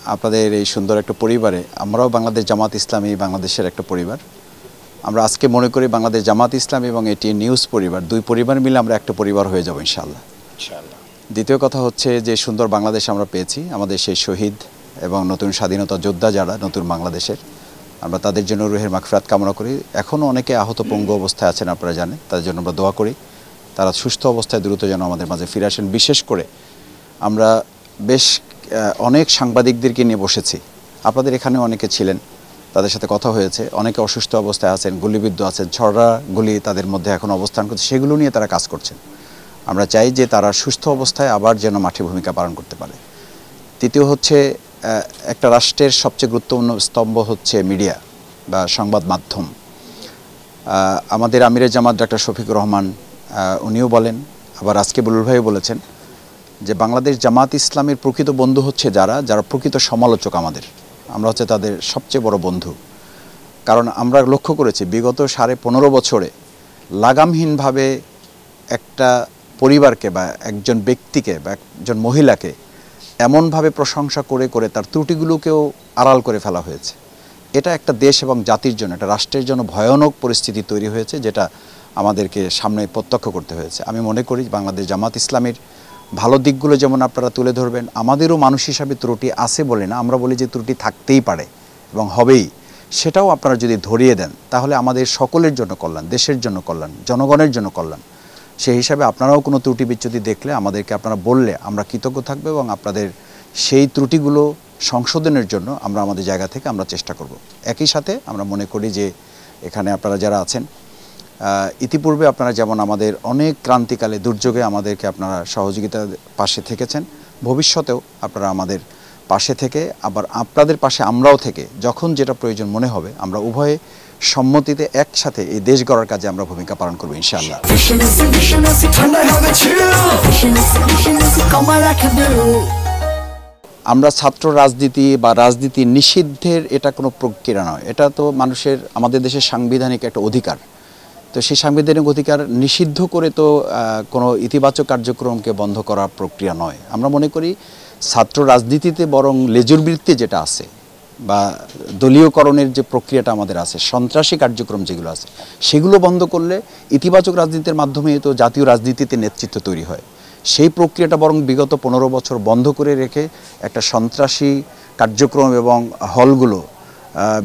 আপনাদের এই সুন্দর একটা পরিবারে আমরাও বাংলাদেশ জামাত ইসলামী বাংলাদেশের একটা পরিবার। আমরা আজকে মনে করি বাংলাদেশ জামাত ইসলামী এবং এটিএন নিউজ পরিবার, দুই পরিবার মিলে আমরা একটা পরিবার হয়ে যাব ইনশাআল্লাহ। দ্বিতীয় কথা হচ্ছে যে সুন্দর বাংলাদেশ আমরা পেয়েছি, আমাদের সেই শহীদ এবং নতুন স্বাধীনতা যোদ্ধা যারা নতুন বাংলাদেশের, আমরা তাদের জন্য রুহের মাগফিরাত কামনা করি। এখনও অনেকে আহত পঙ্গু অবস্থায় আছেন, আপনারা জানেন, তাদের জন্য আমরা দোয়া করি তারা সুস্থ অবস্থায় দ্রুত যেন আমাদের মাঝে ফিরে আসেন। বিশেষ করে আমরা বেশ অনেক সাংবাদিকদেরকে নিয়ে বসেছি, আপনাদের এখানে অনেকে ছিলেন, তাদের সাথে কথা হয়েছে। অনেকে অসুস্থ অবস্থায় আছেন, গুলিবিদ্ধ আছেন, ছড়া গুলি তাদের মধ্যে এখন অবস্থান করছে, সেগুলো নিয়ে তারা কাজ করছেন। আমরা চাই যে তারা সুস্থ অবস্থায় আবার যেন মাঠে ভূমিকা পালন করতে পারে। তৃতীয় হচ্ছে একটা রাষ্ট্রের সবচেয়ে গুরুত্বপূর্ণ স্তম্ভ হচ্ছে মিডিয়া বা সংবাদ মাধ্যম। আমাদের আমিরে জামাত ডক্টর শফিকুর রহমান উনিও বলেন, আবার আজকে বুলুল ভাইও বলেছেন যে বাংলাদেশ জামাত ইসলামের প্রকৃত বন্ধু হচ্ছে যারা প্রকৃত সমালোচক। আমরা হচ্ছে তাদের সবচেয়ে বড় বন্ধু। কারণ আমরা লক্ষ্য করেছি বিগত 15.5 বছরে লাগামহীনভাবে একটা পরিবারকে বা একজন ব্যক্তিকে বা একজন মহিলাকে এমনভাবে প্রশংসা করে করে তার ত্রুটিগুলোকেও আড়াল করে ফেলা হয়েছে। এটা একটা দেশ এবং জাতির জন্য, একটা রাষ্ট্রের জন্য ভয়ানক পরিস্থিতি তৈরি হয়েছে, যেটা আমাদেরকে সামনে প্রত্যক্ষ করতে হয়েছে। আমি মনে করি বাংলাদেশ জামাত ইসলামের ভালো দিকগুলো যেমন আপনারা তুলে ধরবেন, আমাদেরও মানুষ হিসাবে ত্রুটি আছে বলে না, আমরা বলি যে ত্রুটি থাকতেই পারে এবং হবেই, সেটাও আপনারা যদি ধরিয়ে দেন তাহলে আমাদের সকলের জন্য কল্যাণ, দেশের জন্য কল্যাণ, জনগণের জন্য কল্যাণ। সেই হিসাবে আপনারাও কোনো ত্রুটি বিচ্যুতি দেখলে আমাদেরকে আপনারা বললে আমরা কৃতজ্ঞ থাকবো এবং আপনাদের সেই ত্রুটিগুলো সংশোধনের জন্য আমরা আমাদের জায়গা থেকে আমরা চেষ্টা করব। একই সাথে আমরা মনে করি যে এখানে আপনারা যারা আছেন, ইতিপূর্বে আপনারা যেমন আমাদের অনেক ক্রান্তিকালে দুর্যোগে আমাদেরকে আপনারা সহযোগিতার পাশে থেকেছেন, ভবিষ্যতেও আপনারা আমাদের পাশে থেকে আবার আপনাদের পাশে আমরাও থেকে যখন যেটা প্রয়োজন মনে হবে আমরা উভয়ে সম্মতিতে একসাথে এই দেশ গড়ার কাজে আমরা ভূমিকা পালন করব ইনশাআল্লাহ। আমরা ছাত্র রাজনীতি বা রাজনীতি নিষিদ্ধের এটা কোনো প্রক্রিয়া নয়, এটা তো মানুষের, আমাদের দেশের সাংবিধানিক একটা অধিকার। তো সেই সাংবিধানিক অধিকার নিষিদ্ধ করে তো কোনো ইতিবাচক কার্যক্রমকে বন্ধ করার প্রক্রিয়া নয়। আমরা মনে করি ছাত্র রাজনীতিতে বরং লেজুর বৃত্তি যেটা আছে বা দলীয়করণের যে প্রক্রিয়াটা আমাদের আছে, সন্ত্রাসী কার্যক্রম যেগুলো আছে, সেগুলো বন্ধ করলে ইতিবাচক রাজনীতির মাধ্যমে তো জাতীয় রাজনীতিতে নেতৃত্ব তৈরি হয়। সেই প্রক্রিয়াটা বরং বিগত 15 বছর বন্ধ করে রেখে একটা সন্ত্রাসী কার্যক্রম এবং হলগুলো,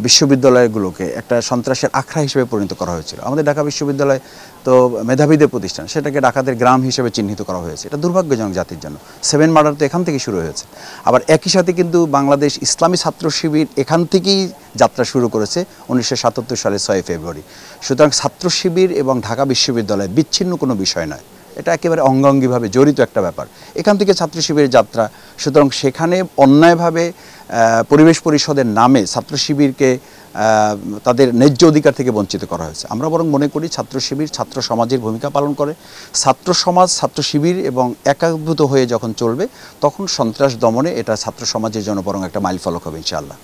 বিশ্ববিদ্যালয়গুলোকে একটা সন্ত্রাসের আখড়া হিসেবে পরিণত করা হয়েছিল। আমাদের ঢাকা বিশ্ববিদ্যালয় তো মেধাবীদের প্রতিষ্ঠান, সেটাকে ডাকাতের গ্রাম হিসেবে চিহ্নিত করা হয়েছে। এটা দুর্ভাগ্যজনক জাতির জন্য। 7 মার্ডার তো এখান থেকে শুরু হয়েছে। আবার একই সাথে কিন্তু বাংলাদেশ ইসলামী ছাত্র শিবির এখান থেকেই যাত্রা শুরু করেছে 1977 সালে 6 ফেব্রুয়ারি। সুতরাং ছাত্র শিবির এবং ঢাকা বিশ্ববিদ্যালয় বিচ্ছিন্ন কোনো বিষয় নয়, এটা একেবারে অঙ্গাঙ্গিভাবে জড়িত একটা ব্যাপার। এখান থেকে ছাত্র শিবিরের যাত্রা। সুতরাং সেখানে অন্যায়ভাবে পরিবেশ পরিষদের নামে ছাত্র শিবিরকে তাদের ন্যায্য অধিকার থেকে বঞ্চিত করা হয়েছে। আমরা বরং মনে করি ছাত্র শিবির ছাত্র সমাজের ভূমিকা পালন করে। ছাত্র সমাজ, ছাত্র শিবির এবং একাভূত হয়ে যখন চলবে তখন সন্ত্রাস দমনে এটা ছাত্র সমাজের জন্য বরং একটা মাইলফলক হবে ইনশাআল্লাহ।